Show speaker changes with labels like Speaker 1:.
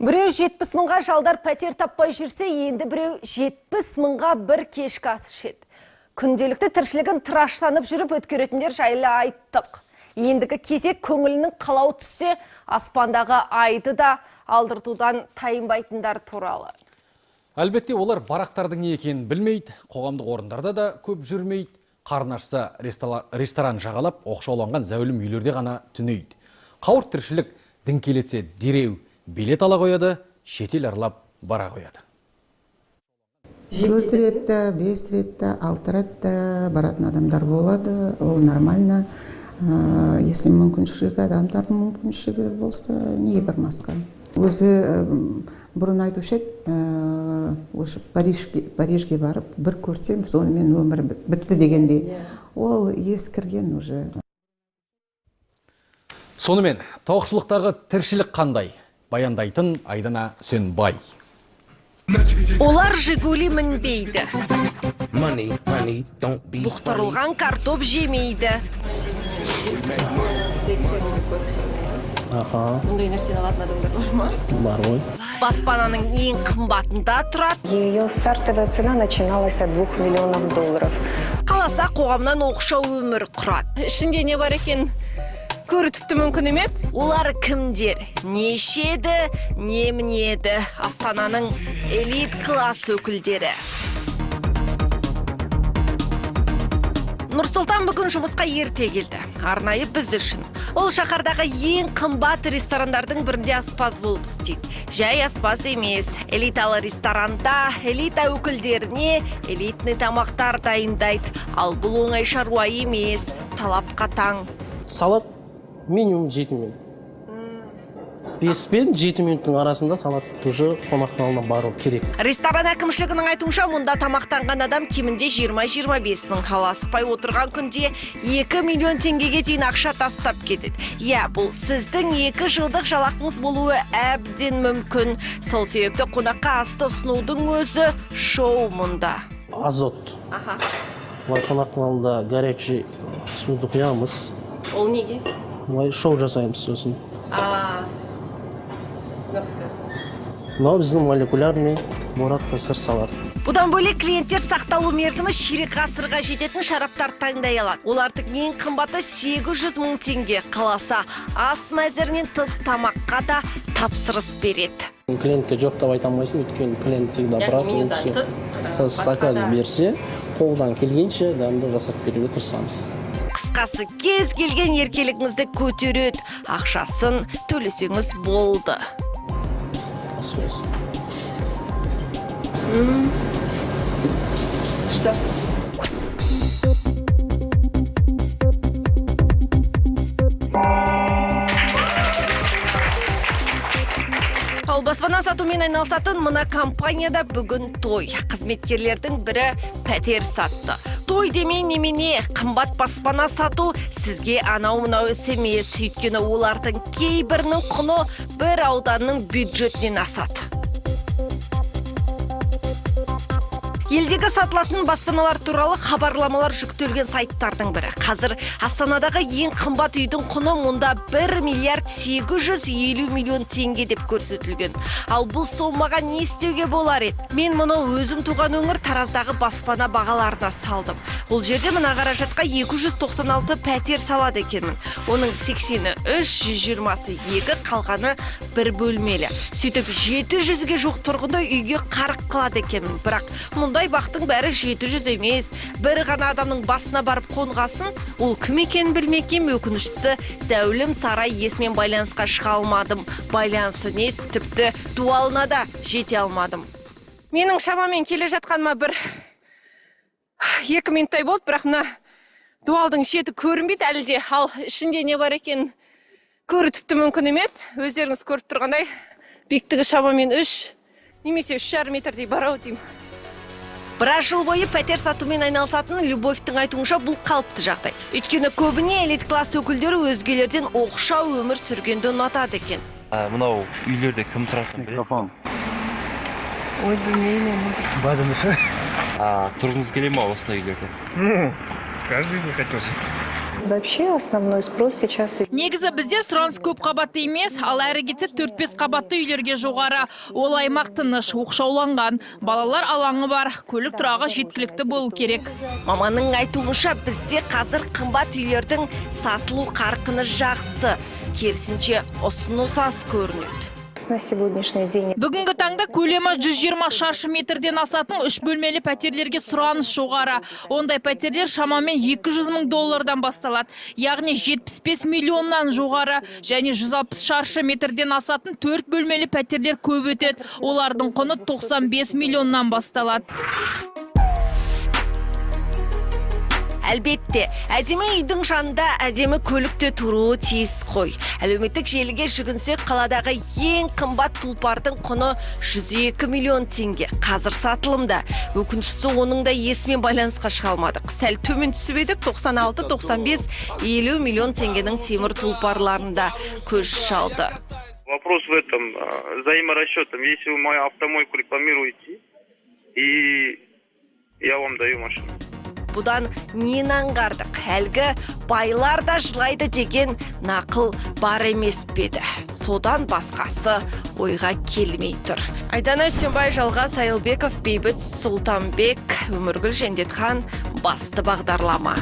Speaker 1: Біреу 70 мыңға жалдар пәтер таппай жүрсе, енді біреу 70 мыңға бір кешкі ас ішеді. Күнделікті тіршілігін тыраштанып жүріп өткеретіндер жайлы айттық. Ендігі кезек көңілінің қалау түссе, аспандағы айды да алдыртудан тайынбайтындар туралы.
Speaker 2: Әлбетте олар барақтардың не екенін білмейді, қоғамдық орындарда да көп жүрмейді. Қарны ашса ресторан жағалап, оқшауланған зәулім үйлерде ғана түнейді. Қауырт тіршілік діңкелетсе дереу билет ала қояды, шетел аралап бара қояды.
Speaker 3: 4 ретті, 5 ретті, 6 ретті баратын адамдар болады, ол нормально. Если мүмкіншілігі, адамдардың мүмкіншілігі болса, неге бармасқа? Өзі бұрын айтушы еді, Парижге барып, бір көрсем, сонымен өмір бітті дегенде. Ол ескірген уже.
Speaker 2: Сонымен, тауықшылықтағы тіршілік қандай? Баяндайтын Айдана Сөнбай.
Speaker 1: Олар Жигули мінбейді. Бұқтырылған картоп жемейді. Бұндай нәрсені алатын адамдар бар ма?
Speaker 4: Бар ғой.
Speaker 1: Баспананың ең қымбатында тұрады.
Speaker 5: Ее стартовая цена начиналась от $2 миллионов.
Speaker 1: Қаласа қоғамнан оқшау өмір құрады. Ішінде не бар екен? Көрі тіпті мүмкін емес. Олар кімдер? Не ішеді, не мінеді? Астананың элит класс өкілдері. Нұрсұлтан бүгін жұмысқа ерте келді. Арнайы біз үшін. Ол шаһардағы ең қымбат ресторандардың бірінде аспаз болып істейді. Жай аспаз емес. Элиталы ресторанда элита өкілдеріне элитный тамақтар дайындайды. Ал бұл оңай шаруа емес. Талап қатаң.
Speaker 4: Салат минимум 7 минут. 5 пен 7 минуттың арасында салат тоже қонақтарына бару керек.
Speaker 1: Ресторан әкімшілігінің айтуынша, мұнда тамақтанған адам кемінде 20-25 мың. Қаласықпай отырған күнде 2 миллион теңгеге дейін ақша тастап кетеді. Иә, бұл сіздің 2 жылдық жалақыңыз болуы әбден мүмкін. Сол себепті қонаққа асты ұсынудың өзі шоу мұнда.
Speaker 4: Азот. Қонақтың алдында горячий суды құямыз.
Speaker 1: Ол неге?
Speaker 4: Шоу жасаймыз сосын. Мынау біздің молекулярный боратты сыр салат.
Speaker 1: Бұдан бөлек клиенттер сақталу мерзімі ширек ғасырға жететін шараптар таңдай алады. Олардың ең қымбаты 800 мың теңге. Қаласа ас мәзірінен тыс тамаққа да тапсырыс береді.
Speaker 4: Клиентке жоқ деп айта алмайсың, өйткені клиент всегда бірақ тыс заказ берсе, қолдан келгенше дәмді жасап беруге тырысамыз.
Speaker 1: Қысқасы, кез келген еркелігіңізді көтереді, ақшасын төлесеңіз болды. Что? Ал баспана сатумен айналысатын мына компанияда бүгін той. Қызметкерлердің бірі пәтер сатты. Той демей немене, қымбат баспана сату сізге анау-мынау іс емес. Өйткені олардың кейбірінің құны бір ауданның бюджетінен асады. Елдегі сатылатын баспаналар туралы хабарламалар жүктелген сайттардың бірі. Қазір Астанадағы ең қымбат үйдің құны мұнда 1 миллиард 850 миллион теңге деп көрсетілген. Ал бұл сомаға не істеуге болар еді? Мен мұны өзім туған өңір Тараздағы баспана бағаларына салдым. Ол жерде мына қаражатқа 296 пәтер салады екенмін. Оның 80-і 120-сы 2, қалғаны бір бөлмелі. Сөйтіп 700-ге жоқ тұрғынды үйге қарық қылады екенмін. Бірақ мұндай бақтың бәрі 700 емес, бір ғана адамның басына барып қонғасын, ол кім екенін білмекем. Өкініштісі, зәулім сарай есімен байланысқа шыға алмадым. Байланысы нес, тіпті дуалына да жете алмадым. Менің шамамен келе жатқаныма бір 2 минуттай болды, бірақ мына дуалдың шеті көрінбейді әлі де. Ал ішінде не бар екен көрі тіпті мүмкін емес. Өздеріңіз көріп тұрғандай, биіктігі шамамен 3 немесе 3,5 метрдей барау деймін. Біраз жыл бойы пәтер сатумен айналысатын Любовьтің айтуынша бұл қалыпты жағдай. Өйткені көбіне элит класс өкілдері өзгелерден оқшау өмір сүргенді ұнатады екен.
Speaker 6: Мынау үйлерде кім тұратын?
Speaker 4: Микрофон.
Speaker 5: Ой, білмеймін.
Speaker 6: Тұрғыңыз келе ме осындай үйлерде?
Speaker 7: Каждый не хотел жить.
Speaker 5: Вообще основной спрос сейчас
Speaker 7: Негізі бізде сұраныс көп қабатты емес, ал әрі кетсе 4-5 қабатты үйлерге жоғары. Ол аймақ тыныш, оқшауланған. Балалар алаңы бар, көлік тұрағы жеткілікті болу керек.
Speaker 1: Маманның айтуынша бізде қазір қымбат үйлердің сатылу қарқыны жақсы. Керісінше ұсыныс аз көрінеді.
Speaker 5: на сегодняшний день.
Speaker 7: Бүгінгі таңда көлемі 120 шаршы метрден асатын 3 бөлмелі пәтерлерге сұраныс жоғары. Ондай пәтерлер шамамен 200 мың доллардан басталады. Яғни 75 миллионнан жоғары және 160 шаршы метрден асатын 4 бөлмелі пәтерлер көп өтеді. Олардың құны 95 миллионнан басталады.
Speaker 1: Әлбетте, әдемі үйдің жанында әдемі көлікте тұруы тиіс қой. Әлеуметтік желіге жүгінсек, қаладағы ең қымбат тұлпардың құны 102 миллион теңге. Қазір сатылымда. Өкінішісі оның да есімен байланысқа шыға алмадық. Сәл төмен түсіп едік, 96, 95, 50 миллион теңгенің темір тұлпарларында көз шалды.
Speaker 8: Вопрос в этом взаиморасчетом. Если вы мою автомойку рекламируете, и я вам даю машину.
Speaker 1: Бұдан нені аңғардық? Әлгі байлар да жылайды деген нақыл бар емес педі. Содан басқасы ойға келмей тұр. Айдана Үсенбай, Жалғас Айылбеков, Бейбіт Сұлтанбек, Өміргүл Жендетхан, басты бағдарлама.